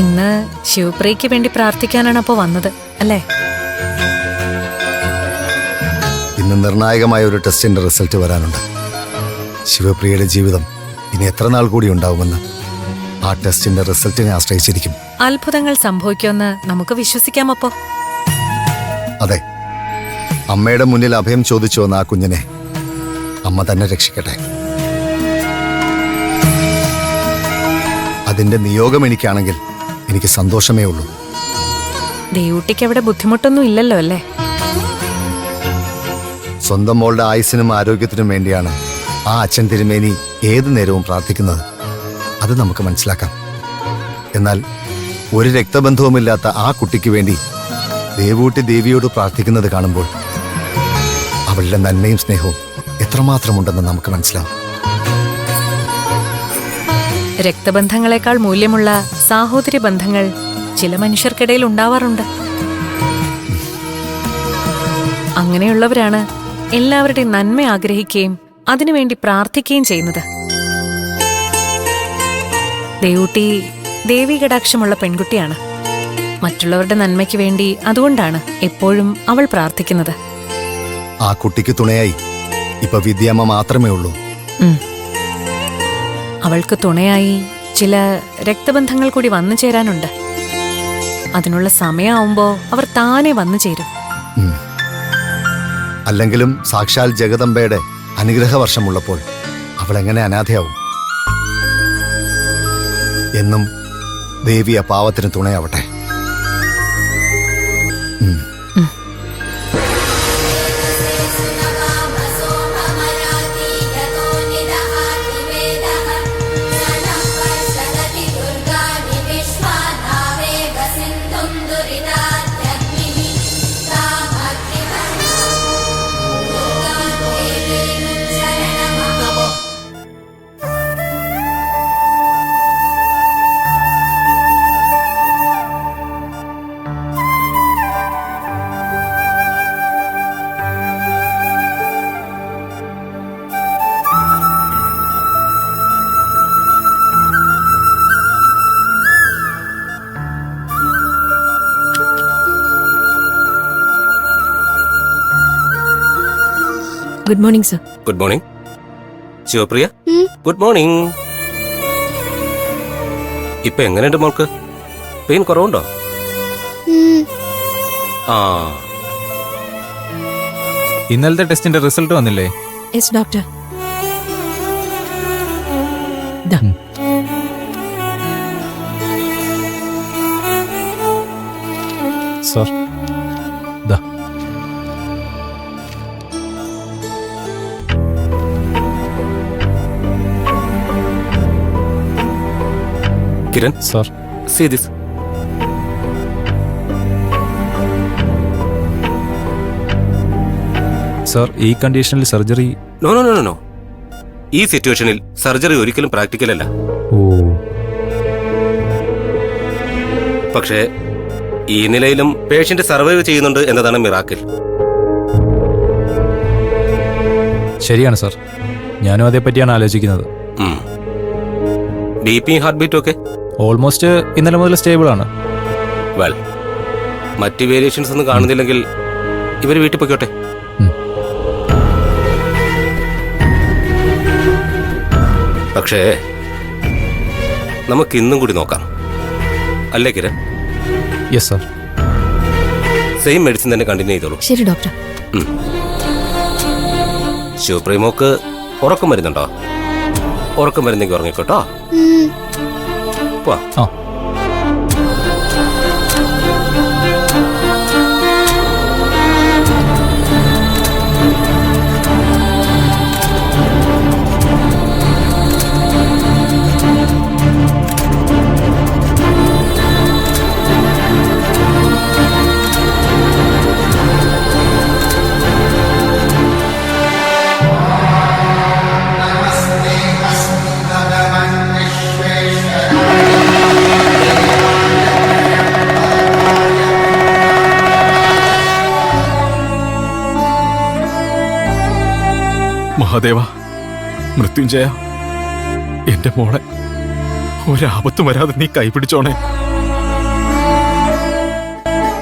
ഇന്ന് ശിവപ്രിയയ്ക്ക് വേണ്ടി പ്രാർത്ഥിക്കാനാണ് അപ്പോ വന്നത് അല്ലേ? ഇന്ന് നിർണായകമായ ഒരു ടെസ്റ്റിന്റെ റിസൾട്ട് വരാനുണ്ട്. ശിവപ്രിയയുടെ ജീവിതം ഇനി എത്ര നാൾ കൂടി ഉണ്ടാവുമെന്ന് ആ ടെസ്റ്റിന്റെ റിസൾട്ടിനെ ആശ്രയിച്ചിരിക്കും. അത്ഭുതങ്ങൾ സംഭവിക്കുമെന്ന് നമുക്ക് വിശ്വസിക്കാം അപ്പോ. അതെ, അമ്മയുടെ മുന്നിൽ അഭയം ചോദിച്ചു വന്ന ആ കുഞ്ഞിനെ അമ്മ തന്നെ രക്ഷിക്കട്ടെ. അതിന്റെ നിയോഗം എനിക്കാണെങ്കിൽ എനിക്ക് സന്തോഷമേ ഉള്ളൂ. ദേവൂട്ടിക്ക് അവിടെ ബുദ്ധിമുട്ടൊന്നും ഇല്ലല്ലോ അല്ലേ? സ്വന്തം മോളുടെ ആയുസ്സിനും ആരോഗ്യത്തിനും വേണ്ടിയാണ് ആ അച്ഛൻ തിരുമേനി ഏതു നേരവും പ്രാർത്ഥിക്കുന്നത്. അത് നമുക്ക് മനസ്സിലാക്കാം. എന്നാൽ ഒരു രക്തബന്ധവുമില്ലാത്ത ആ കുട്ടിക്ക് വേണ്ടി ദേവൂട്ടി ദേവിയോട് പ്രാർത്ഥിക്കുന്നത് കാണുമ്പോൾ അവളുടെ നന്മയും സ്നേഹവും എത്രമാത്രമുണ്ടെന്ന് നമുക്ക് മനസ്സിലാവും. രക്തബന്ധങ്ങളെക്കാൾ മൂല്യമുള്ള സാഹോദര്യ ബന്ധങ്ങൾ ചില മനുഷ്യർക്കിടയിൽ ഉണ്ടാവാറുണ്ട്. അങ്ങനെയുള്ളവരാണ് എല്ലാവരുടെയും നന്മ ആഗ്രഹിക്കുകയും അതിനുവേണ്ടി പ്രാർത്ഥിക്കുകയും ചെയ്യുന്നത്. ദേവൂട്ടി ദേവീ കടാക്ഷമുള്ള പെൺകുട്ടിയാണ്. മറ്റുള്ളവരുടെ നന്മയ്ക്ക് വേണ്ടി അതുകൊണ്ടാണ് എപ്പോഴും അവൾ പ്രാർത്ഥിക്കുന്നത്. ആ കുട്ടിക്ക് തുണയായി ഇപ്പൊ വിദ്യാമ്മ മാത്രമേ ഉള്ളൂ. അവൾക്ക് തുണയായി ചില രക്തബന്ധങ്ങൾ കൂടി വന്നു ചേരാനുണ്ട്. അതിനുള്ള സമയമാവുമ്പോ അവർ താനെ വന്നു ചേരും. അല്ലെങ്കിലും സാക്ഷാൽ ജഗദംബയുടെ അനുഗ്രഹവർഷമുള്ളപ്പോൾ അവൾ എങ്ങനെ അനാഥയാവും? എന്നും ദേവി ആ പാവത്തിന് തുണയാവട്ടെ. Good morning sir. Good morning. Shivapriya, good morning. ഇപ്പൊ എങ്ങനെയുണ്ട് മോൾക്ക്? പെയിൻ കുറവുണ്ടോ? ആ, ഇന്നലത്തെ ടെസ്റ്റിന്റെ റിസൾട്ട് വന്നില്ലേ? Yes doctor. സർ, ദാ. Kiran sir, see this. Sir, ഈ കണ്ടീഷനിൽ surgery? No no no no. ഈ സിറ്റുവേഷനിൽ സർജറി ഒരിക്കലും പ്രാക്ടിക്കൽ അല്ല. ഓ, പക്ഷേ ഈ നിലയിലും പേഷ്യന്റ് സർവൈവ് ചെയ്യുന്നുണ്ട് എന്നതാണ് മിറാക്കിൾ. ശരിയാണ് സർ, ഞാനും അതേപ്പറ്റിയാണ് ആലോചിക്കുന്നത്. ബി.പി ഹാർട്ട് ബീറ്റും ഒക്കെ ഓൾമോസ്റ്റ് ഇന്നലെ മുതൽ സ്റ്റേബിൾ ആണ്. വെൽ, മറ്റ് വേരിയേഷൻസ് ഒന്നും കാണുന്നില്ലെങ്കിൽ ഇവര് വീട്ടിൽ പോയിക്കോട്ടെ. പക്ഷേ നമുക്ക് ഇന്നും കൂടി നോക്കാം, അല്ലേ Kiran? Yes sir. Same medicine തന്നെ കണ്ടിന്യൂ ചെയ്തോളൂ. ശരി ഡോക്ടർ. ശിവപ്രേമോക്ക് ഉറക്കം വരുന്നുണ്ടോ? ഉറക്കം വരുന്നെങ്കിൽ ഉറങ്ങിക്കോട്ടോ. ആ, മഹാദേവ, മൃത്യുഞ്ജയ, എന്റെ മോളെ ഒരാപത്തും വരാതെ നീ കൈപിടിച്ചോണേ.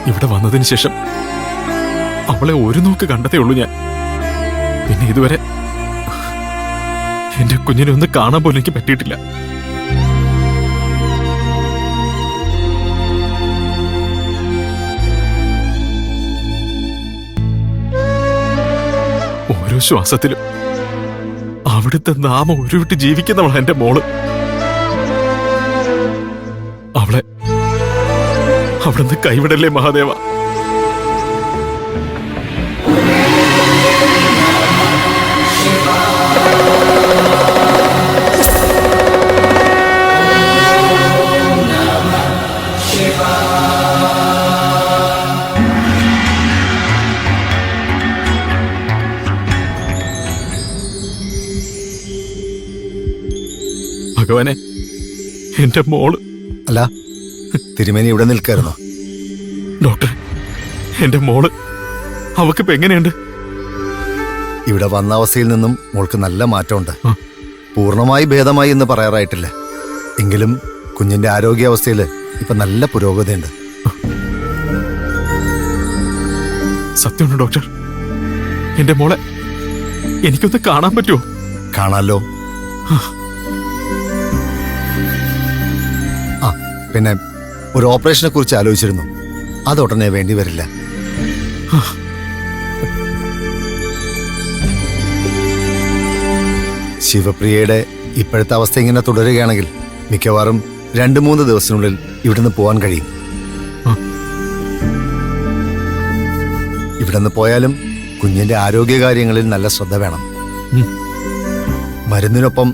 ഇവിടെ വന്നതിന് ശേഷം അവളെ ഒരു നോക്ക് കണ്ടതേ ഉള്ളൂ ഞാൻ. പിന്നെ ഇതുവരെ എന്റെ കുഞ്ഞിനെ ഒന്ന് കാണാൻ പോലും എനിക്ക് പറ്റിയിട്ടില്ല. ഓരോ ശ്വാസത്തിലും അവിടുത്തെ നാമം ഉരുവിട്ട് ജീവിക്കുന്നവളാണ് എന്റെ മോള്. അവളെ അവിടുന്ന് കൈവിടല്ലേ മഹാദേവ. ഭഗവാനെ, എന്റെ മോള്. അല്ല, തിരുമേനി ഇവിടെ നിൽക്കായിരുന്നോ? ഡോക്ടർ, എന്റെ മോള് അവക്കിപ്പോ എങ്ങനെയുണ്ട്? ഇവിടെ വന്ന അവസ്ഥയിൽ നിന്നും മോൾക്ക് നല്ല മാറ്റമുണ്ട്. ആ. പൂർണ്ണമായി ഭേദമായി എന്ന് പറയാറായിട്ടില്ല. എങ്കിലും കുഞ്ഞിന്റെ ആരോഗ്യാവസ്ഥയിൽ ഇപ്പൊ നല്ല പുരോഗതിയുണ്ട്. സത്യമുണ്ട് ഡോക്ടർ, എന്റെ മോളെ എനിക്കൊന്ന് കാണാൻ പറ്റുമോ? കാണാലോ. ആ, പിന്നെ ഒരു ഓപ്പറേഷനെ കുറിച്ച് ആലോചിച്ചിരുന്നു. അത് ഉടനെ വേണ്ടി വരില്ല. ശിവപ്രിയയുടെ ഇപ്പോഴത്തെ അവസ്ഥ ഇങ്ങനെ തുടരുകയാണെങ്കിൽ മിക്കവാറും 2-3 ദിവസത്തിനുള്ളിൽ ഇവിടുന്ന് പോകാൻ കഴിയും. ഇവിടുന്ന് പോയാലും കുഞ്ഞിന്റെ ആരോഗ്യകാര്യങ്ങളിൽ നല്ല ശ്രദ്ധ വേണം. മരുന്നിനൊപ്പം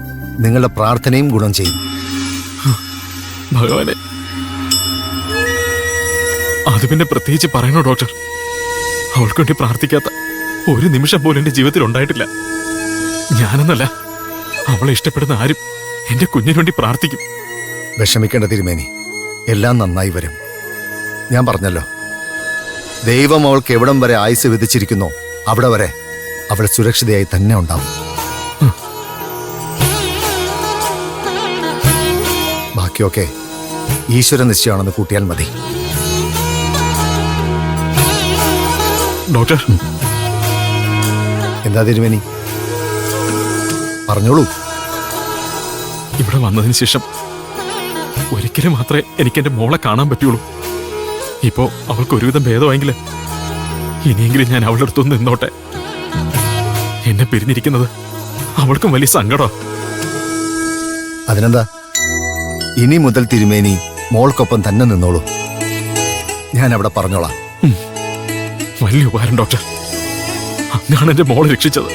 നിങ്ങളുടെ പ്രാർത്ഥനയും ഗുണം ചെയ്യും. ഭഗവാനെ, അത് പിന്നെ പ്രത്യേകിച്ച് പറയണോ ഡോക്ടർ? അവൾക്ക് വേണ്ടി പ്രാർത്ഥിക്കാത്ത ഒരു നിമിഷം പോലും എന്റെ ജീവിതത്തിൽ ഉണ്ടായിട്ടില്ല. ഞാനെന്നല്ല, അവളെ ഇഷ്ടപ്പെടുന്ന ആരും എന്റെ കുഞ്ഞിന് വേണ്ടി പ്രാർത്ഥിക്കും. വിഷമിക്കേണ്ട തിരുമേനി, എല്ലാം നന്നായി വരും. ഞാൻ പറഞ്ഞല്ലോ, ദൈവം അവൾക്ക് എവിടം വരെ ആയുസ് വിധിച്ചിരിക്കുന്നോ അവിടെ വരെ അവൾ സുരക്ഷിതയായി തന്നെ ഉണ്ടാവും. ബാക്കിയൊക്കെ ഈശ്വര നിശ്ചയമാണെന്ന് കൂട്ടിയാൽ മതി. ഡോക്ടർ, എന്താ തിരുമേനി, പറഞ്ഞോളൂ. ഇവിടെ വന്നതിന് ശേഷം ഒരിക്കലും മാത്രമേ എനിക്ക് എന്റെ മോളെ കാണാൻ പറ്റുള്ളൂ. ഇപ്പോ അവൾക്ക് ഒരുവിധം ഭേദമായെങ്കിൽ ഇനിയെങ്കിലും ഞാൻ അവളുടെ അടുത്തൊന്ന് നിന്നോട്ടെ. എന്നെ പിരിഞ്ഞിരിക്കുന്നത് അവൾക്കും വലിയ സങ്കടം. അതിനെന്താ, ഇനി മുതൽ തിരുമേനി മോൾക്കൊപ്പം തന്നെ നിന്നോളൂ. ഞാൻ അവിടെ പറഞ്ഞോളാം. വലിയ ഉപകാരം ഡോക്ടർ. അങ്ങാണ് എന്റെ മോളെ രക്ഷിച്ചത്.